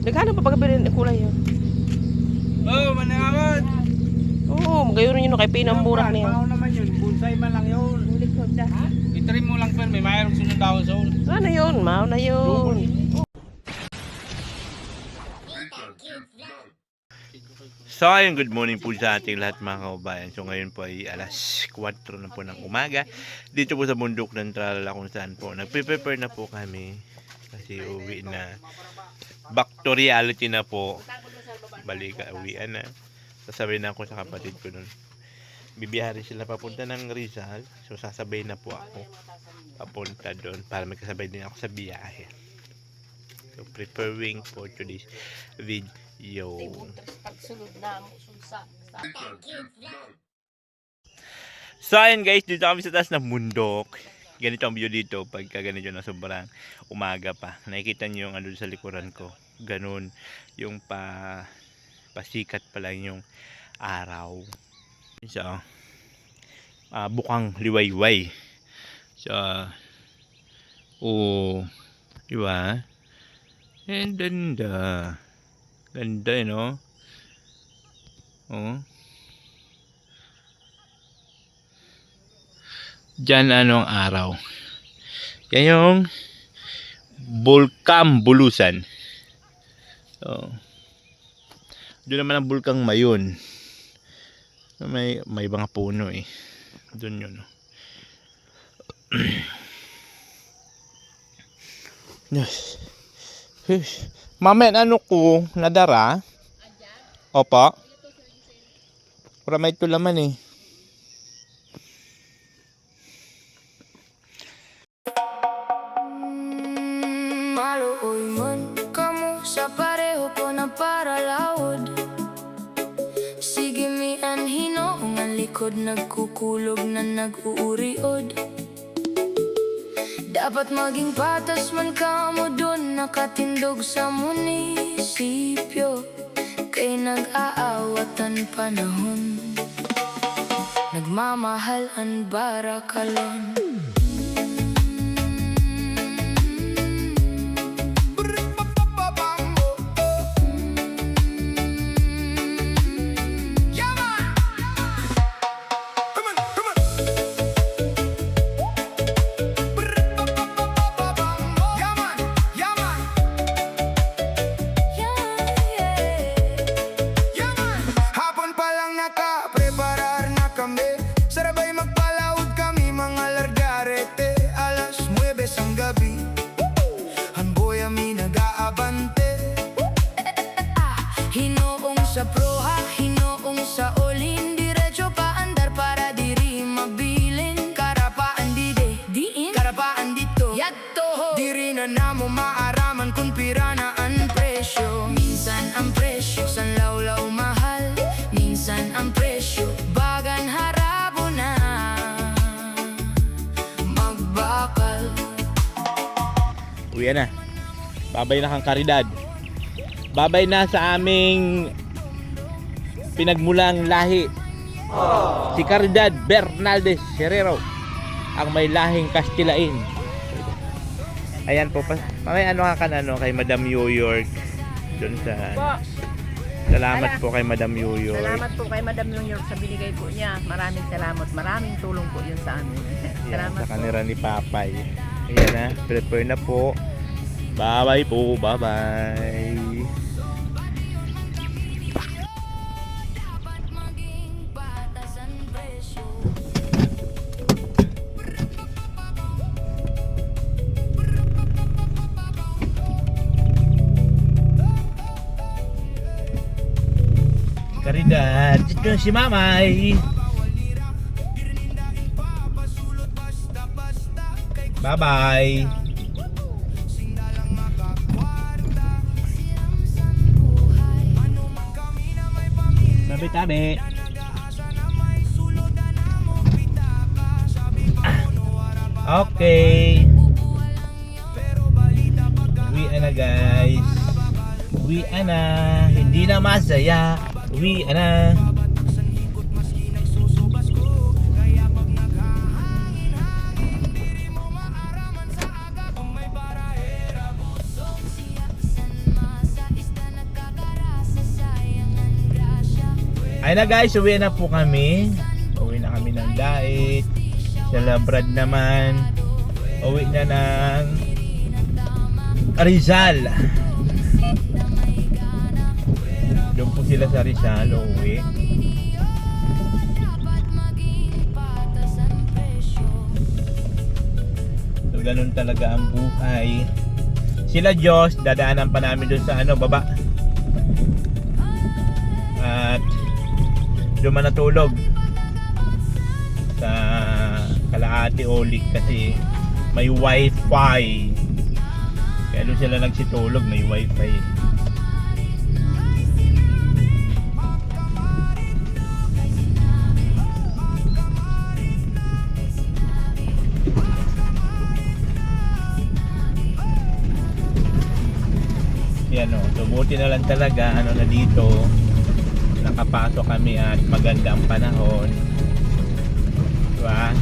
Naghanap pa pagkabirin ang kulay yun. Oh, manangamot. Oo, magayon yun kay pinamburak niya. Paano naman yun? Bonsai man lang yun. Likod na. Itrim mo lang pen, may mayroong sunod daw sa ulo. Ano yun? Mao na yun. So ayun, good morning po sa ating lahat mga kaubayan. So ngayon po ay alas 4 na po ng umaga. Dito po sa bundok ng Tralala kung saan po nagpe-prepare na po kami. Kasi uwi na. Back to reality na po. Balika, uwian na. Sasabihin na ako sa kapatid ko nun. Bibiyahin sila papunta ng Rizal. So sasabay na po ako papunta doon para magkasabay din ako sa biyahe. So preparing for today's video. Pagsulod na mo sunsa. So ayun guys, dito kami sa taas ng bundok. Ganito ang view dito pagka ganito na sobrang umaga pa. Nakikita niyo yung ano sa likuran ko. Ganun yung pasikat pa lang yung araw. So bukang liwayway. So diba? And ganda. Ganda yun, no? Oh. Diyan anong araw. Yan yung Bulkang Bulusan. So, doon naman ang Bulkang Mayon. May mga puno eh. Doon yun. Yes. Mamen, ano ko? Nadara? Opo. Para may tulaman eh. Maluoy man kamo sa pareho ko na paralawod. Sige mi anhino ang likod nagkukulog na nag-uuriod. Dapat maging patas man kamo dun nakatindog sa munisipyo. Kay nag-aawatan panahon, nagmamahal ang barakalon. Hinoong sa proha, hinoong sa olin, diretso pa andar para diri mabilin. Karapaan diin, karapaan dito, yadto diri na namo maaraman kung pira na ang presyo. Minsan ang presyo san lawlaw mahal, minsan ang presyo bagan harabo na magbakal. Uwi na. Babay na kang Caridad. Babay na sa aming pinagmulang lahi. Si Caridad Bernaldez Herrero, ang may lahing Kastilain. Ayan po, may ano ka kay Madam New York doon sa salamat po kay Madam New York. Salamat po kay Madam New York sa binigay po niya. Maraming salamat. Maraming tulong po yun sa amin. Salamat sa kanila ni Papay. Ayan na, prepare na po. Bye-bye po, bye-bye. Caridad, dito si Mamay. Bye-bye. Tabi-tabi. Okay. Uwian na guys. Uwian na. Hindi na masaya. Uwian na. Ay na guys, uwi na po kami. Uwi na kami ng Dait. Sila Brad naman. Uwi na ng Rizal. Doon po sila sa Rizal, uwi. So ganun talaga ang buhay. Sila Diyos, dadaanan pa namin doon sa baba. At doon man natulog sa Kalahati Olik kasi may wifi. Kaya doon sila nagsitulog, may wifi. Yan o, so buti na lang talaga na dito nakapasok kami at maganda ang panahon, diba?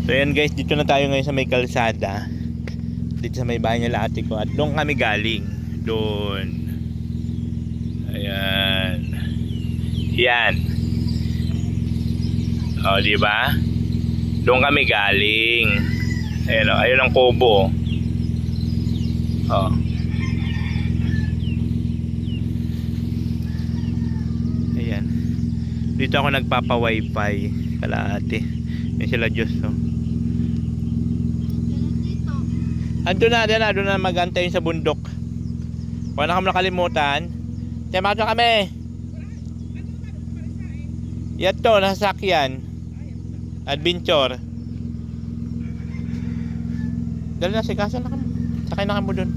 So ayan guys, dito na tayo ngayon sa may kalsada. Dito sa may bahay nila ate ko. At doon kami galing. Doon. Ayan. Yan. O, diba? Doon kami galing. Ayan o, ayun ang kubo. O. Ayan. Dito ako nagpapa-wifi. Kalahati. Yan sila Diyos o. Andun na mag-antay sa bundok. Huwag na kami nakalimutan. Temato kami. Yato, nasasakyan. Adventure. Dali na, sikasan na kami. Sakay na kami doon.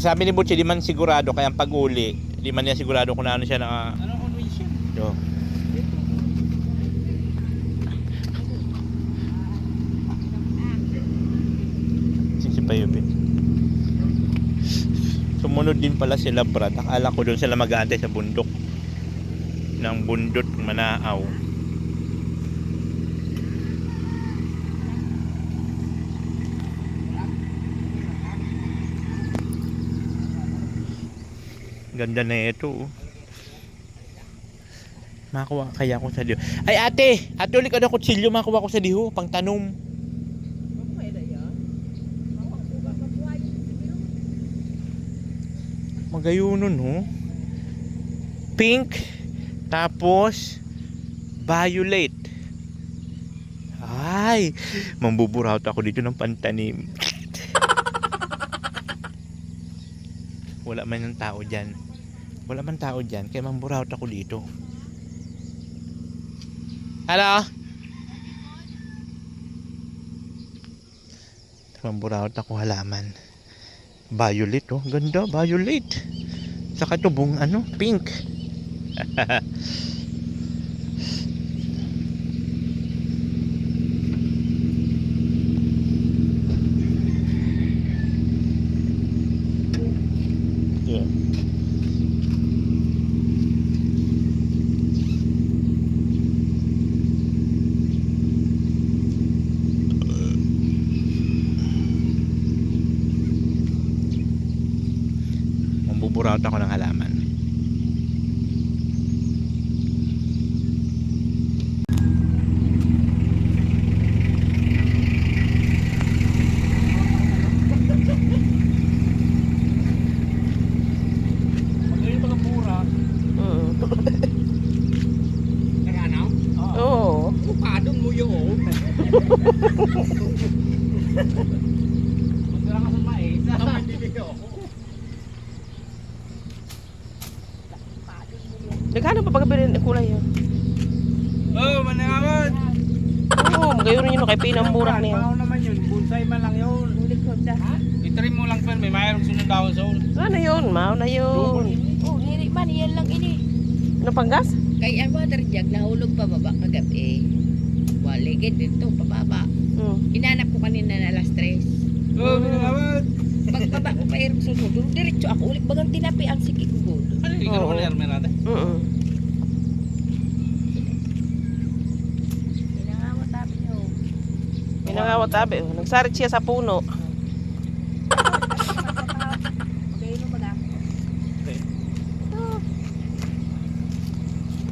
Sabi ni Butchi, di man sigurado. Kaya ang pag-uli, di man niya sigurado kung ano siya na... Anong convention? Yo. Sisipayupin. Sumunod din pala sila Brad. Akala ko doon sila mag-aantay sa bundok ng Bundot Manaaw. Ganda na ito oh. Makakuha kaya ako sa diho. Ay ate ulit ka na kutsilyo makakuha ko sa diho pang tanom. Magayunon, oh. Pink, tapos violet. Ay, mambuburauta ako dito ng pantanim. Wala man ng tao dyan. Wala man tao dyan, kaya mamburauta ako dito. Hello? Mamburauta ako halaman. Violet, oh. Ganda, violet. Saka ito bung ano, pink. Yeah. Mambuburauta ako ng halaman. Magayon mga pura. Naganaw? Oo. Padong mo yun. Magdala ka sa mais. Naghanap pa pagkabili ng kulay yun. Oh, manangawan. Oo, magayuron yun kay pinamburak niya. Mao naman yun. Bonsai man lang yun. Itrim mo lang per, may mayroong sunod dahon sa ulo. Ano yun, mao na yun. Oh, niri man, yan lang ini. Ano panggas? Kay ang water jug, nahulog pa baba kagabi. Waligid dito, pababa. Inanap ko kanina na alas 3. Oh, manangawan. Pagbaba ko pa irong sunod, diretso ako ulit bagang tinapi ang sikik ko. Ano yung ikaw na Ermerada? Pinangawat tabi niyo. Minangawat tabi. Nagsarit siya sa puno. Magayuno ba lang? Okay.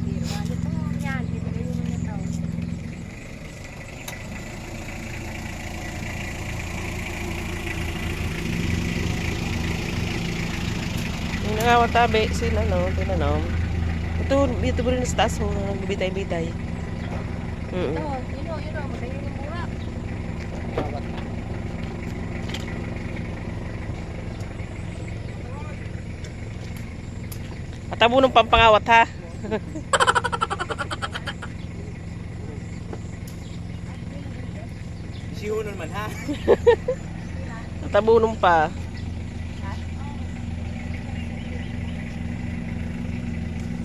Pero ano po yan, di magayuno niya tao. Minangawat tabi. Sila no, tinanom. Ito, dito rin sa taas. Nagbibitay-bitay. Ito, yun o, magayuno mura. Matabo ng pampangawat ha. Isihunon man, ha? Matabo nung pa.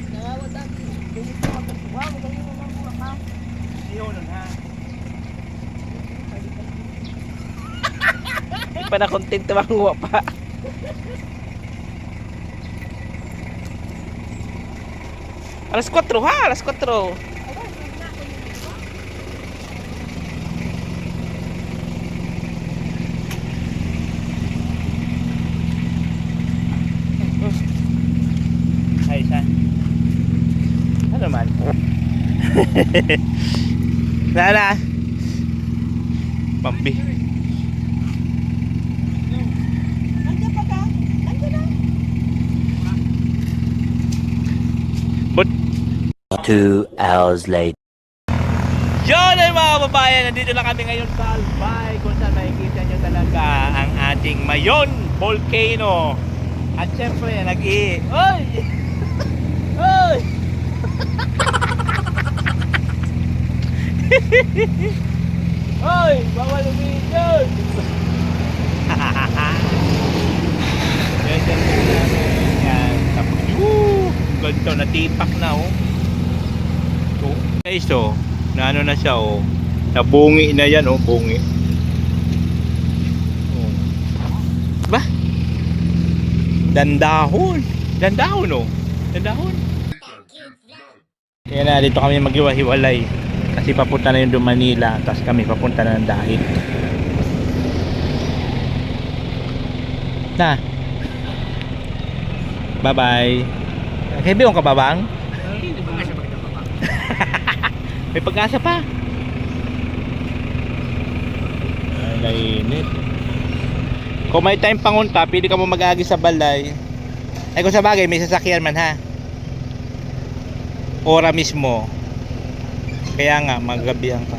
Nangawat tabi. Wow, magayuno ng mura ka. Isihunon, ha? Hindi pa na content tumanguwa pa. Alas 4 ha, alas 4. Ay, sa? Ano man? Nala. Pambi. Nandiyan pa ka? Nandiyan na. But 2 hours later. yun ay mga kababayan, nandito na kami ngayon sa Albay kung saan makikita nyo talaga ang ating Mayon Volcano. At syempre, Oy! Oy! Oy! Bawal umiyon! Yan, tapos ganito, natipak na oh. So, guys oh, na ano na siya oh. Nabungi na yan oh, bungi. Oh. Ba? Dandahon. Dandahon oh. Dandahon. Kaya na dito kami maghiwa-hiwalay. Kasi papunta na yung do Manila, tapos kami papunta na ng Dahit. Na. Bye-bye. Kaibigan ka ba bang? May pag-asa pa. Ay, nainit. Kung may time pangunta, pwede ka mo mag-agi sa balay. Ay kung sa bagay, may sasakyan man ha. Ora mismo. Kaya nga, magabihan ka.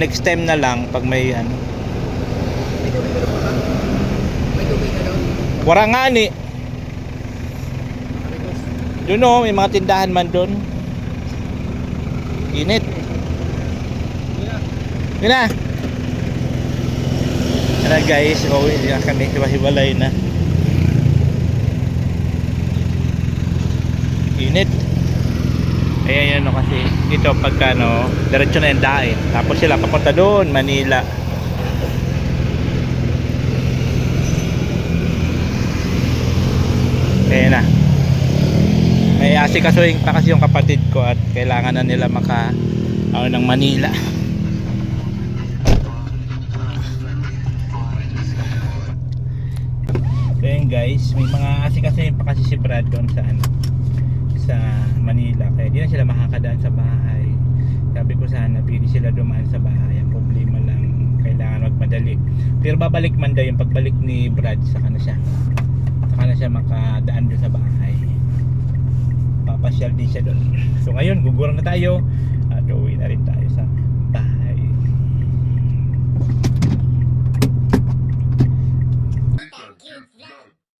Next time na lang pag may ano. Wala nga ni. Doon o, may mga tindahan man doon. Init. Yun na. Tara guys, uwi na kami, hiwa-hiwalay na. Init. Kaya yan kasi ito pagka diretso na yung dain. Tapos sila papunta doon, Manila. Kaya na. May asikasuhin pa kasi yung kapatid ko at kailangan na nila ng Manila. So yun guys, may mga asikasuhin pa kasi si Brad doon sa Manila, kaya di na sila makakadaan sa bahay. Sabi ko sana pwede sila dumaan sa bahay, ang problema lang kailangan magmadali, pero babalik man daw yung pagbalik ni Brad, saka na siya makadaan doon sa bahay, papasyal din siya doon. So ngayon gugurang na tayo at uwi na rin tayo sa bahay.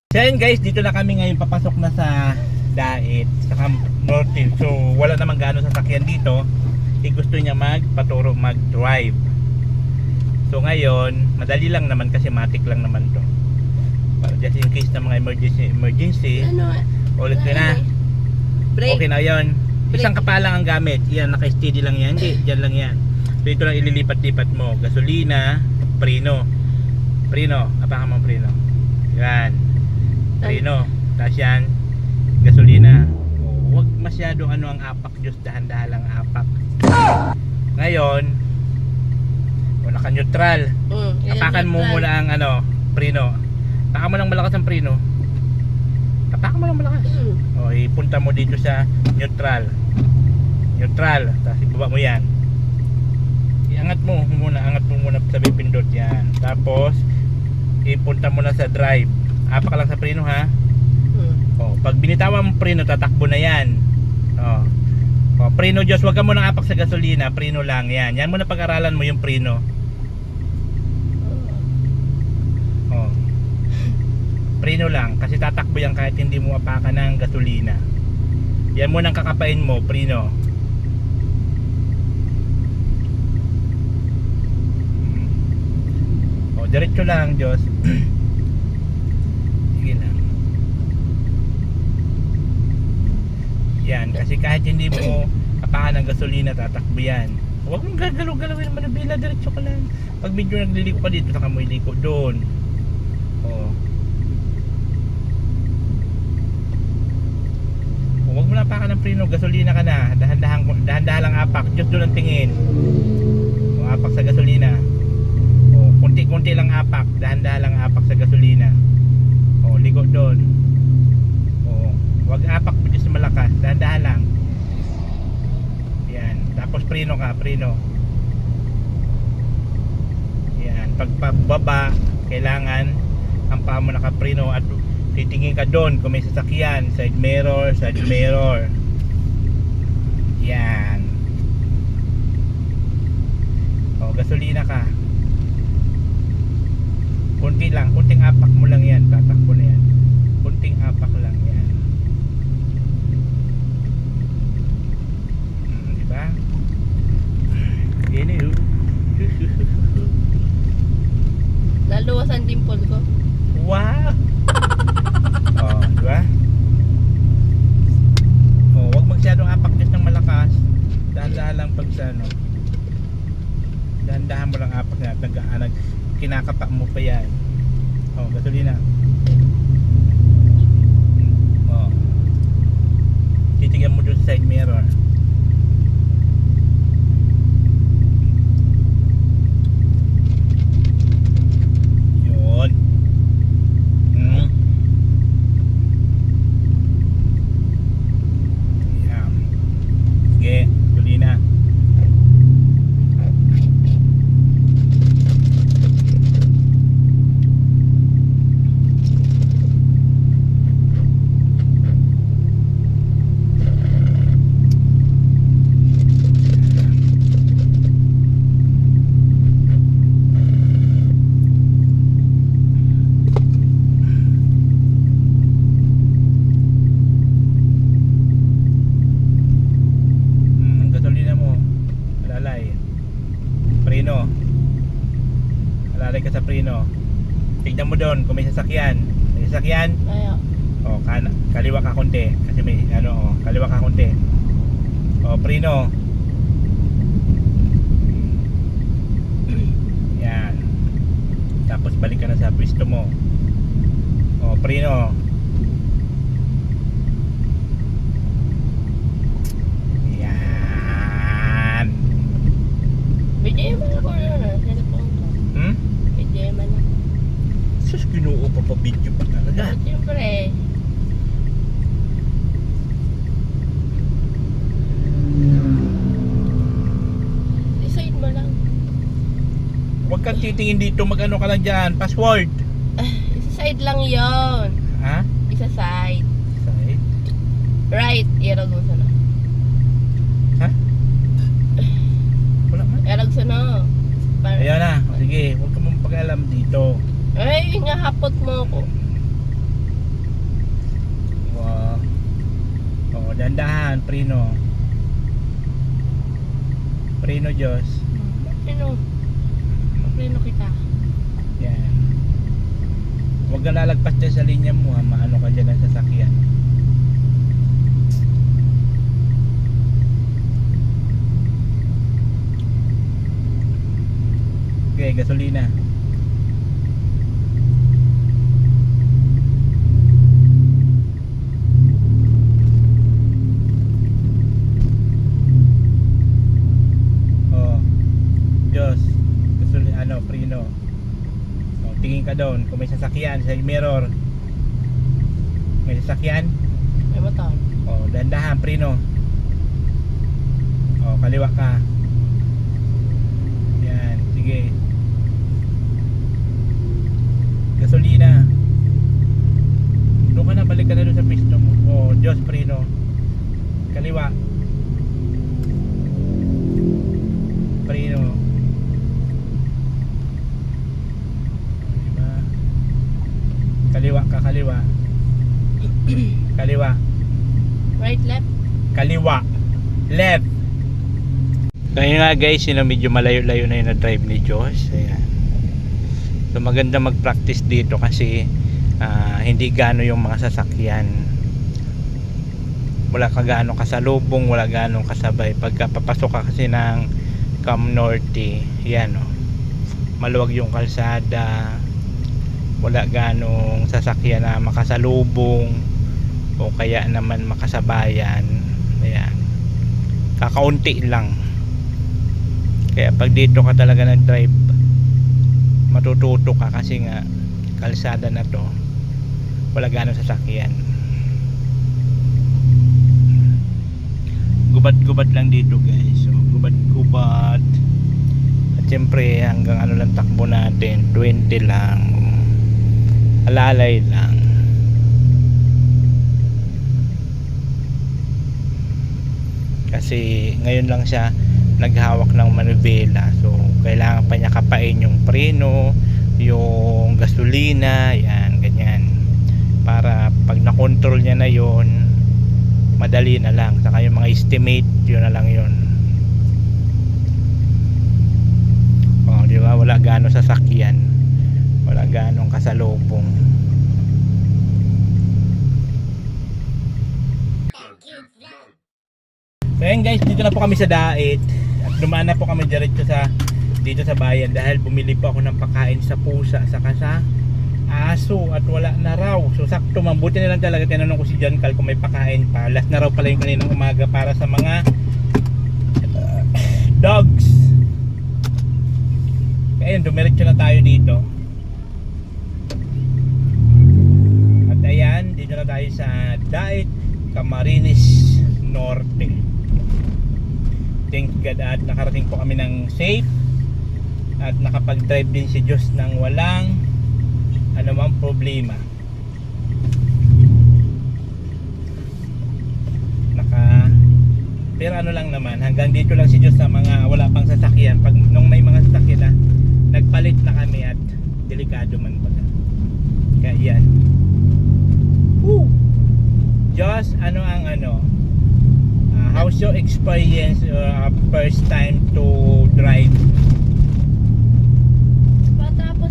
So yun guys, dito na kami ngayon, papasok na sa Dait sa Norte. So wala namang gaano sasakyan dito. Gusto niya magpaturo, mag-drive. So ngayon, madali lang naman kasi matik lang naman to. Para just in case na mga emergency. Ulit ko na. Okay na yun. Isang kapalang ang gamit. Yan, naka-steady lang yan. Hindi, dyan lang yan. So ito lang ililipat-lipat mo. Gasolina, preno. Apakan mo preno. Yan. Preno. Tapos yan, gasolina. Huwag masyado ang apak, Diyos, dahan-dahan lang apak. Ngayon, naka-neutral. Tapakan mo muna ang preno. Tapakan mo lang malakas ang preno. Tapakan mo lang malakas. Ipunta mo dito sa neutral. Tapos ibaba mo yan. Angat mo muna sa pindot yan. Tapos ipunta mo na sa drive. Apak lang sa preno ha. Pag binitawan mo preno, tatakbo na yan. Preno, Diyos, huwag ka munang apak sa gasolina. Preno lang yan. Yan muna pag-aralan mo yung preno. Preno lang, kasi tatakbo yan kahit hindi mo apakan ng gasolina. Yan muna ang kakapain mo, preno. Diretso lang, Diyos. Sige lang. Yan, kasi kahit hindi mo apakan ng gasolina, tatakbo yan. Huwag mong gagalaw-galawin naman ang bila, diretso ka lang. Pag medyo nagliliko pa dito, saka mo iliko doon. Huwag mo na apakan ng preno, gasolina ka na. Dahan-dahan lang apak, Diyos doon ang tingin. Apak sa gasolina. Kunti-kunti lang apak, dahan-dahan lang apak sa gasolina. Liko doon. Huwag apak mo Diyos malakas, dahan-dahan lang. Yan, tapos preno ka, preno. Yan, pagpababa, kailangan ang paa mo nakapreno at titingin ka doon kung may sasakyan, side mirror. Yan. Gasolina ka. Kunti lang, kunting apak mo lang yan, tatakbo na yan. Kunting apak lang yan. Diba? Yan yun. Laluwas ang dimple ko. Wow! Diba? Huwag masyadong apak Diyos ng malakas. Dahan-dahan lang pag sa dahan-dahan mo lang apak na kinakapa mo pa yan. Gasolina. Titingnan mo doon sa side mirror. Yun. Yan. Sige, gasolina. Lalay ka sa preno. Tignan mo doon kung may sasakyan. May sasakyan? Ayo. O, kaliwa ka konti. Kasi may ano, kaliwa ka konti. O, preno. Yan. Tapos balik ka na sa pwesto mo. O, preno. Yan. Bigyan mo na ko na. Cellphone ko. Hmm? Bigyan mo na. Sus, ginoo pa pa video pa talaga. Siyempre. Decide mo lang. Huwag kang titingin dito, mag-ano ka lang dyan. Password. Isa side lang yon. Ha? Isa side. Side? Right. Irag mo sana. Ha? Wala man. Irag sana. Ayan na. O, sige, huwag ka mong pag-alam dito. Ay, nga hapot mo ko. Wow. O, dandahan, preno. Preno, Diyos. Sino? Maklino kita. Yan. Huwag kang lalagpas dyan sa linya mo, ha. Maano ka dyan ng sasakyan. Okay, gasolina. Oh, Diyos, gasolina, ano, preno. Oh, tingin ka doon kung may sasakyan sa mirror. May sasakyan? May motor. Oh, dandahan, preno. Oh, kaliwa ka. Yan, sige. Gasolina. Doon ka na, balik ka na doon sa pisto mo. Oh, Diyos, preno. Kaliwa. Preno. Diba? Kaliwa ka, kaliwa. Kaliwa. Right, left. Kaliwa. Left. Kaya nga guys, yun, medyo malayo-layo na yung na-drive ni Diyos. Ayan. So maganda mag-practice dito kasi hindi gano yung mga sasakyan. Wala ka gano kasalubong, wala gano kasabay. Pagka papasok ka kasi ng Cam Norte, yan o. Maluwag yung kalsada. Wala ganong sasakyan na makasalubong o kaya naman makasabayan. Ayan. Kakaunti lang. Kaya pag dito ka talaga nag-drive, matututo ka kasi nga kalsada na to, wala ganong sasakyan. Gubat-gubat lang dito guys. So, gubat-gubat. At syempre hanggang ano lang takbo natin, 20 lang. Alalay lang. Kasi ngayon lang siya naghawak ng manubela, so kailangan pa niya kapain yung preno, yung gasolina, yan, ganyan, para pag na-control niya na yon, madali na lang. Saka yung mga estimate, yun na lang yun. O, di ba, wala ganong sasakyan, wala ganong kasalubong. So ayan guys, dito na po kami sa Dait. At dumaan na po kami diretso dito sa bayan dahil bumili po ako ng pagkain sa pusa saka sa aso at wala na raw. So sakto, mabuti na lang talaga, tinanong ko si John Cal kung may pakain pa. Last na raw pala yung kaninang umaga para sa mga dogs. Kaya yun, dumiretso na tayo dito. At ayan, dito na tayo sa Dait, Camarines Norte. Thank God at nakarating po kami ng safe at nakapag-drive din si Diyos ng walang anumang problema. Pero ano lang naman, hanggang dito lang si Diyos sa mga wala pang sasakyan. Pag nung may mga sasakyan na, nagpalit na kami at delikado man baga. Kaya yan. Woo! Diyos, ano ang how's your experience first time to drive? Patapos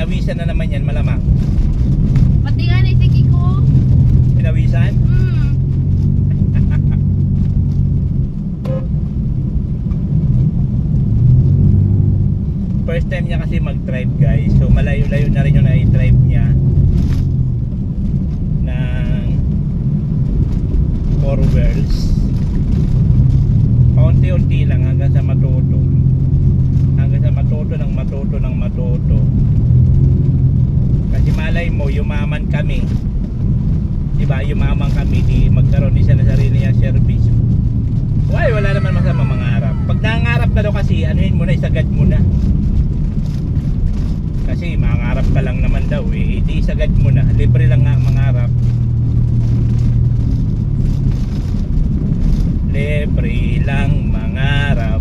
pinawisan na naman yan, malamang. Pati nga na si Kiko. Pinawisan? First time niya kasi mag-drive guys. So malayo-layo na rin yung na-drive niya ng 4 wheels. Paunti-unti lang hanggang sa matuto. Hanggang sa matuto ng matuto ng matuto. Kasi malay mo, yumaman kami. Diba, yumaman kami, di magkaroon din siya na sarili niyang service. Why, wala naman masama mangarap. Pag nangarap ka daw kasi, anuhin mo na, isagad mo na. Kasi mangarap ka lang naman daw eh, di isagad mo na. Libre lang nga mangarap. Libre lang mangarap.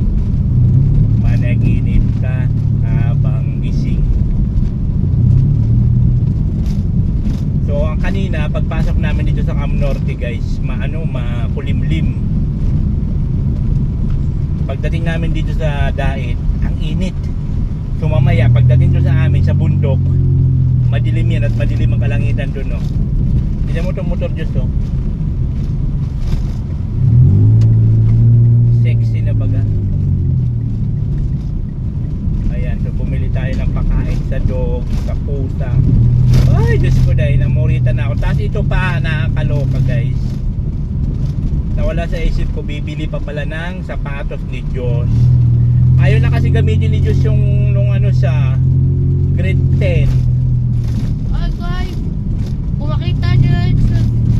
Managinip ka habang gising. So ang kanina pagpasok namin dito sa Cam Norte guys, makulimlim. Pagdating namin dito sa Dait, ang init. So mamaya pagdating doon sa amin sa bundok, madilim yan at madilim ang kalangitan doon, no. Tignan mo itong motor Diyos, oh. Sexy na baga. Ayan, so bumili tayo ng pakain sa dog, sa pusa. Ay, Diyos ko dahil namorita na ako. Tapos ito pa, nakakaloka guys. Nawala sa isip ko, bibili pa pala ng sapatos ni Diyos. Ayaw na kasi gamitin ni Diyos yung nung ano sa grade 10. Ay guys, kung makita nyo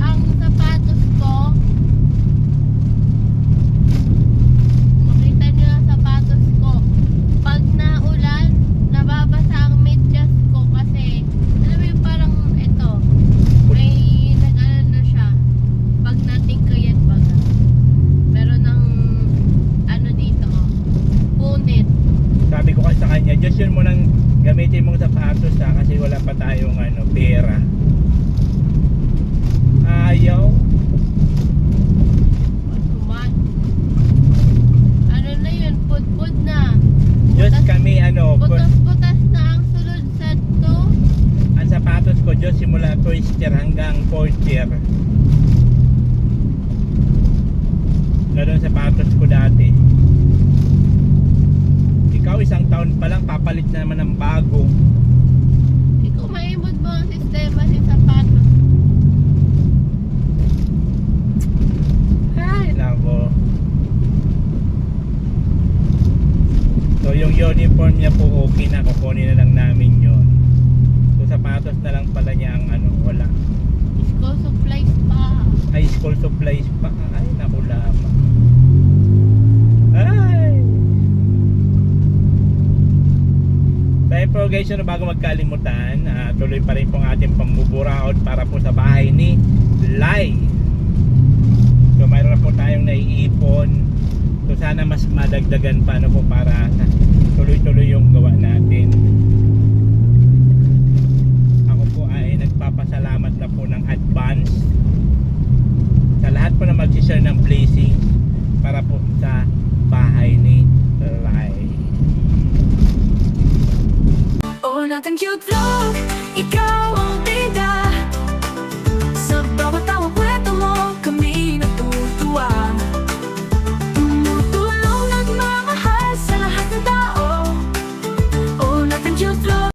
ang sapatos ko, pag naulan, nababasa ang medyas ko kasi, alam mo yung parang ito, may nag-ano siya, pag nating kayat baga. Meron ng ano dito, punit. Sabi ko kasi sa kanya, Diyos yun mo nang gamitin mong sapatos ha, kasi wala pa tayong pera. Ayaw. Ano na yun, pud-pud na. Diyos kami Butas-butas na ang sulod sa to. ang sapatos ko Diyos simula first year hanggang fourth year. Ganun sapatos ko dati. Ikaw isang taon pa lang papalit na naman ng bago. Ikaw maimod mo ang sistema sa sapatos. Ay nako. So yung uniform niya po okay na, kukunin na lang namin yun. So sapatos na lang pala niya ang wala. School supplies pa. Ay, school supplies pa. Ay naku lamang. Ay. Tayo po guys, bago magkalimutan, tuloy pa rin pong ating pambuburaot para po sa bahay ni Lai. So mayroon na po tayong naiipon. So sana mas madagdagan pa po para tuloy-tuloy yung gawa natin. Ako po ay nagpapasalamat na po ng advance sa lahat po na mag-share ng blessing para po sa bahay ni Lai. Oh, natin cute vlog, ikaw ang